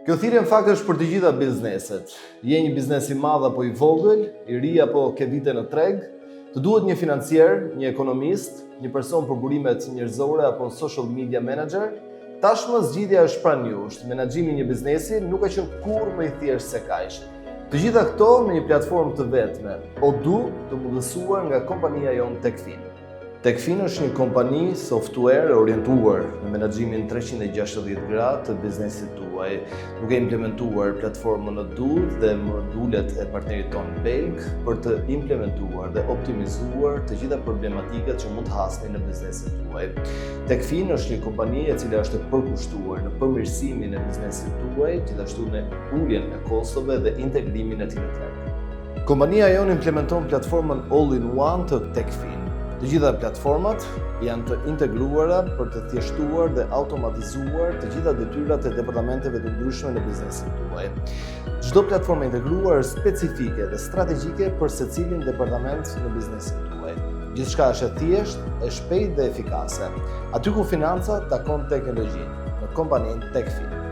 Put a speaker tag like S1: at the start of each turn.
S1: Kjo thirrje në fakt është për të gjitha bizneset. Je një biznes i madh apo i vogël, i ri apo ke vite në treg, të duhet një financier, një ekonomist, një person për burimet njerëzore apo social media manager. Tashmë zgjidhja është pranë jush. Menaxhimi i një biznesi nuk ka qenë kurrë më i thjeshtë se kaq. Të gjitha këto në një platformë të vetme, Odoo, të mundësuar nga kompania jon Techfin. Techfin është një kompani software orientuar në menaxhimin 360 gradë të biznesit tuaj, duke implementuar platformën Odoo dhe modulet e partnerit tonë belg për të implementuar dhe optimizuar të gjitha problematikat që mund të hasnin në biznesin tuaj. Techfin është një kompani e cila është përkushtuar në përmirësimin e biznesit tuaj, gjithashtu në uljen e kostove dhe integrimin e tij në treg. Kompania jon implementon platformën All-in-One të Techfin. Të gjitha platformat janë të integruara për të thjeshtuar dhe automatizuar të gjitha detyrat e departamenteve të ndryshme në biznesin tuaj. Çdo platformë e integruar është specifike dhe strategjike për secilin departament në biznesin tuaj. Gjithçka është e thjeshtë, e shpejtë dhe efikase. Aty ku financa takon teknologjinë, në kompaninë Techfin.